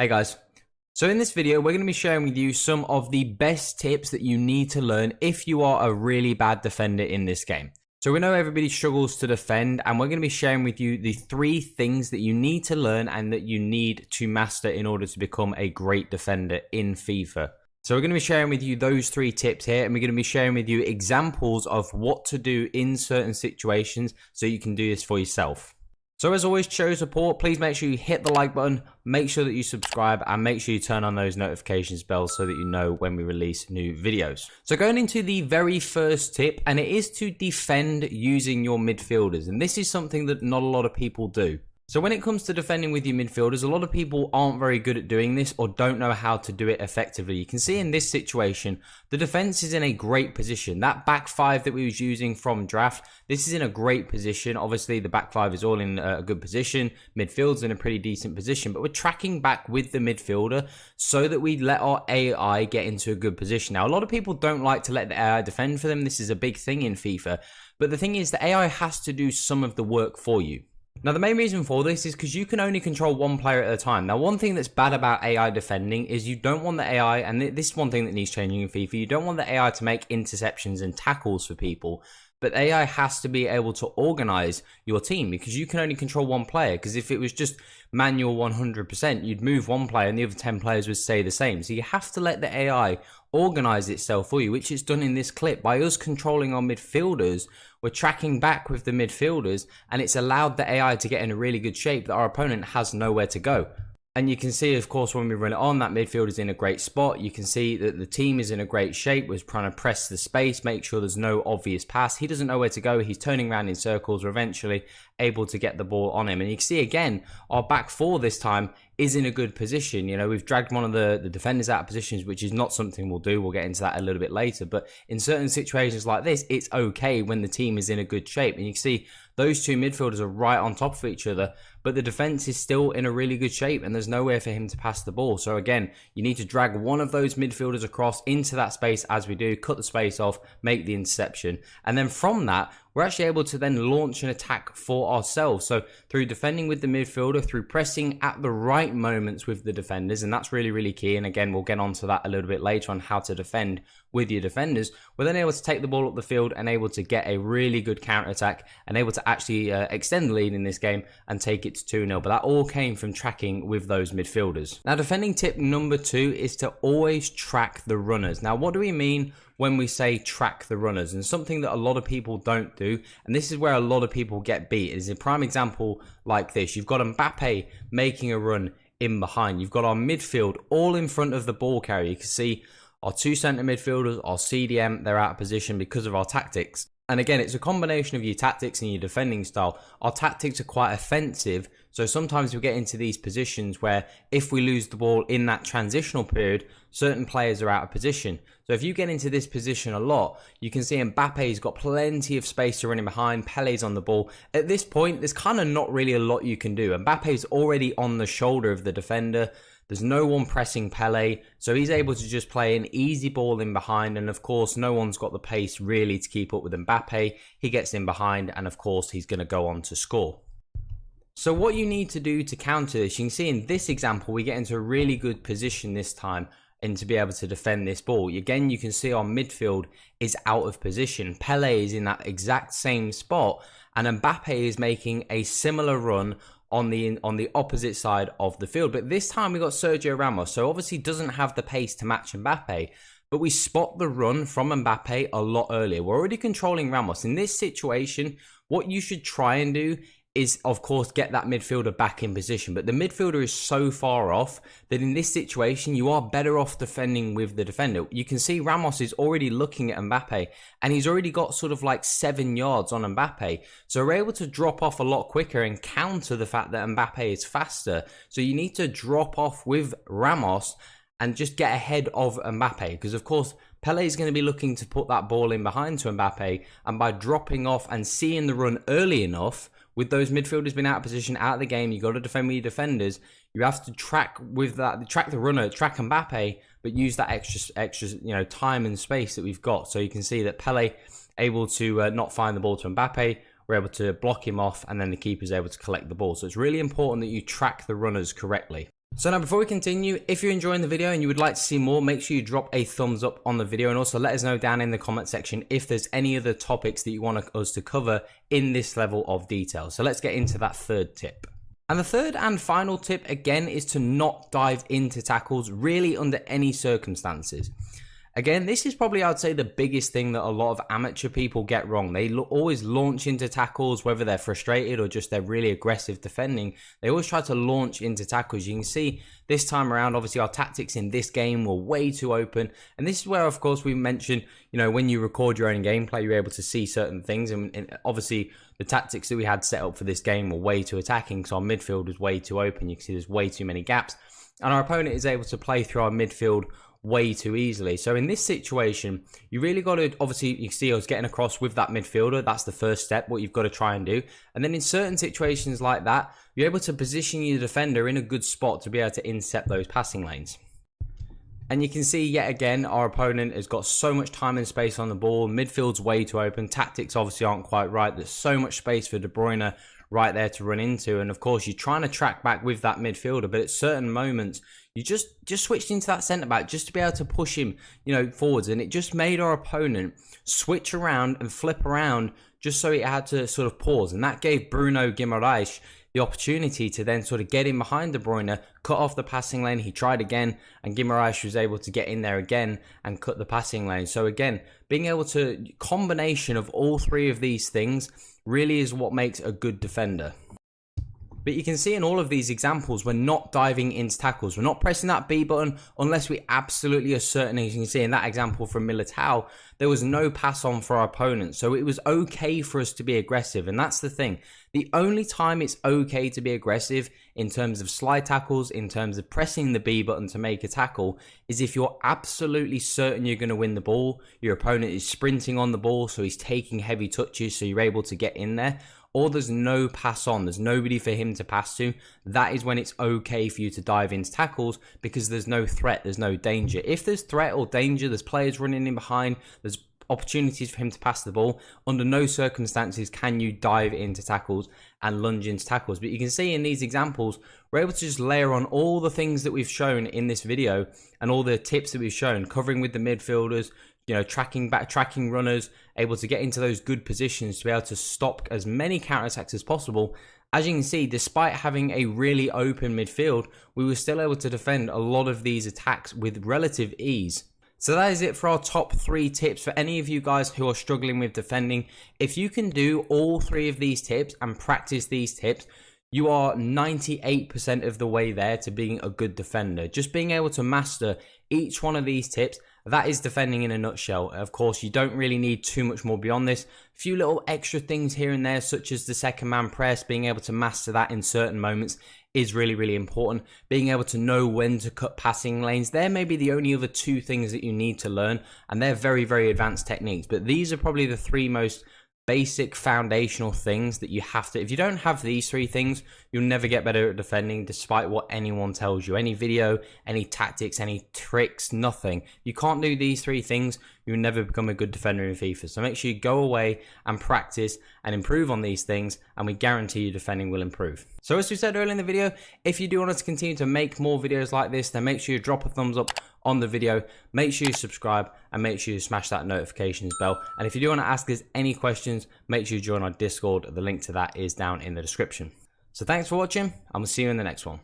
Hey guys, so in this video we're going to be sharing with you some of the best tips that you need to learn if you are a really bad defender in this game. So we know everybody struggles to defend, and we're going to be sharing with you the 3 things that you need to learn and that you need to master in order to become a great defender in FIFA. So we're going to be sharing with you those 3 tips here, and we're going to be sharing with you examples of what to do in certain situations so you can do this for yourself. So as always, show support. Please make sure you hit the like button, make sure that you subscribe, and make sure you turn on those notifications bells so that you know when we release new videos. So going into the very first tip, and it is to defend using your midfielders. And this is something that not a lot of people do. So when it comes to defending with your midfielders, a lot of people aren't very good at doing this or don't know how to do it effectively. You can see in this situation, the defense is in a great position. That back 5 that we was using from draft, this is in a great position. Obviously, the back 5 is all in a good position. Midfield's in a pretty decent position, but we're tracking back with the midfielder so that we let our AI get into a good position. Now, a lot of people don't like to let the AI defend for them. This is a big thing in FIFA. But the thing is, the AI has to do some of the work for you. Now, the main reason for this is because you can only control one player at a time. Now, one thing that's bad about AI defending is you don't want the AI, and this is one thing that needs changing in FIFA, you don't want the AI to make interceptions and tackles for people, but AI has to be able to organize your team because you can only control one player. Because if it was just manual 100%, you'd move one player and the other 10 players would stay the same. So you have to let the AI organize itself for you, which it's done in this clip. By us controlling our midfielders, we're tracking back with the midfielders, and it's allowed the AI to get in a really good shape that our opponent has nowhere to go. And you can see, of course, when we run it on, that midfield is in a great spot. You can see that the team is in a great shape. We're trying to press the space, make sure there's no obvious pass. He doesn't know where to go. He's turning around in circles. We're eventually able to get the ball on him. And you can see, again, our back 4 this time is in a good position. You know, we've dragged one of the defenders out of positions, which is not something we'll do. We'll get into that a little bit later. But in certain situations like this, it's okay when the team is in a good shape. And you can see those 2 midfielders are right on top of each other, but the defense is still in a really good shape and there's nowhere for him to pass the ball. So again, you need to drag one of those midfielders across into that space as we do, cut the space off, make the interception. And then from that, we're actually able to then launch an attack for ourselves. So through defending with the midfielder, through pressing at the right moments with the defenders, and that's really, really key. And again, we'll get onto that a little bit later on how to defend with your defenders. We're then able to take the ball up the field and able to get a really good counter attack and able to actually extend the lead in this game and take it to 2-0. But that all came from tracking with those midfielders. Now, defending tip number 2 is to always track the runners. Now, what do we mean when we say track the runners? And something that a lot of people don't do, and this is where a lot of people get beat, is a prime example like this. You've got Mbappe making a run in behind. You've got our midfield all in front of the ball carrier. You can see our 2 centre midfielders, our CDM, they're out of position because of our tactics. And again, it's a combination of your tactics and your defending style. Our tactics are quite offensive, so sometimes we get into these positions where if we lose the ball in that transitional period, certain players are out of position. So if you get into this position a lot, you can see Mbappe's got plenty of space to run in behind, Pele's on the ball. At this point, there's kind of not really a lot you can do. Mbappe's already on the shoulder of the defender. There's no one pressing Pele, so he's able to just play an easy ball in behind, and of course, no one's got the pace really to keep up with Mbappe. He gets in behind, and of course, he's going to go on to score. So what you need to do to counter this, you can see in this example, we get into a really good position this time and to be able to defend this ball. Again, you can see our midfield is out of position. Pele is in that exact same spot, and Mbappe is making a similar run on the opposite side of the field. But this time we got Sergio Ramos, so obviously doesn't have the pace to match Mbappe, but we spot the run from Mbappe a lot earlier. We're already controlling Ramos. In this situation, what you should try and do is, of course, get that midfielder back in position. But the midfielder is so far off that in this situation, you are better off defending with the defender. You can see Ramos is already looking at Mbappe, and he's already got sort of like 7 yards on Mbappe. So we're able to drop off a lot quicker and counter the fact that Mbappe is faster. So you need to drop off with Ramos and just get ahead of Mbappe. Because, of course, Pele is going to be looking to put that ball in behind to Mbappe. And by dropping off and seeing the run early enough, with those midfielders being out of position, out of the game, you've got to defend with your defenders. You have to track with that, track the runner, track Mbappe, but use that extra time and space that we've got. So you can see that Pele able to not find the ball to Mbappe. We're able to block him off, and then the keeper's able to collect the ball. So it's really important that you track the runners correctly. So now before we continue, if you're enjoying the video and you would like to see more, make sure you drop a thumbs up on the video, and also let us know down in the comment section if there's any other topics that you want us to cover in this level of detail. So let's get into that third tip. And the third and final tip again is to not dive into tackles really under any circumstances. Again, this is probably, I'd say, the biggest thing that a lot of amateur people get wrong. They always launch into tackles, whether they're frustrated or just they're really aggressive defending. They always try to launch into tackles. You can see this time around, obviously, our tactics in this game were way too open. And this is where, of course, we mentioned, when you record your own gameplay, you're able to see certain things. And obviously, the tactics that we had set up for this game were way too attacking. So our midfield was way too open. You can see there's way too many gaps. And our opponent is able to play through our midfield way too easily. So in this situation, you really got to, obviously, you can see I was getting across with that midfielder. That's the first step, what you've got to try and do. And then in certain situations like that, you're able to position your defender in a good spot to be able to intercept those passing lanes. And you can see yet again, our opponent has got so much time and space on the ball. Midfield's way too open. Tactics obviously aren't quite right. There's so much space for De Bruyne right there to run into. And of course, you're trying to track back with that midfielder, but at certain moments, you just switched into that centre back just to be able to push him, forwards. And it just made our opponent switch around and flip around just so he had to sort of pause. And that gave Bruno Guimaraes the opportunity to then sort of get in behind De Bruyne, cut off the passing lane. He tried again, and Guimaraes was able to get in there again and cut the passing lane. So again, being able to, combination of all three of these things really is what makes a good defender. But you can see in all of these examples, we're not diving into tackles. We're not pressing that B button unless we absolutely are certain. As you can see in that example from Militao, there was no pass on for our opponent. So it was okay for us to be aggressive. And that's the thing. The only time it's okay to be aggressive in terms of slide tackles, in terms of pressing the B button to make a tackle, is if you're absolutely certain you're going to win the ball. Your opponent is sprinting on the ball, so he's taking heavy touches, so you're able to get in there. Or there's no pass on, there's nobody for him to pass to. That is when it's okay for you to dive into tackles, because there's no threat, there's no danger. If there's threat or danger, there's players running in behind, there's opportunities for him to pass the ball, under no circumstances can you dive into tackles and lunge into tackles. But you can see in these examples, we're able to just layer on all the things that we've shown in this video and all the tips that we've shown, covering with the midfielders, tracking back, tracking runners, able to get into those good positions to be able to stop as many counterattacks as possible. As you can see, despite having a really open midfield, we were still able to defend a lot of these attacks with relative ease. So that is it for our top 3 tips for any of you guys who are struggling with defending. If you can do all 3 of these tips and practice these tips, you are 98% of the way there to being a good defender. Just being able to master each one of these tips, that is defending in a nutshell. Of course, you don't really need too much more beyond this. A few little extra things here and there, such as the second man press, being able to master that in certain moments is really, really important. Being able to know when to cut passing lanes, they're maybe the only other 2 things that you need to learn, and they're very, very advanced techniques. But these are probably the 3 most basic foundational things that you have to, if you don't have these 3 things, you'll never get better at defending, despite what anyone tells you. Any video, any tactics, any tricks, nothing. You can't do these 3 things, you'll never become a good defender in FIFA. So make sure you go away and practice and improve on these things, and we guarantee your defending will improve. So as we said earlier in the video, if you do want us to continue to make more videos like this, then make sure you drop a thumbs up on the video, make sure you subscribe, and make sure you smash that notifications bell. And if you do want to ask us any questions, make sure you join our Discord. The link to that is down in the description. So thanks for watching, and we'll see you in the next one.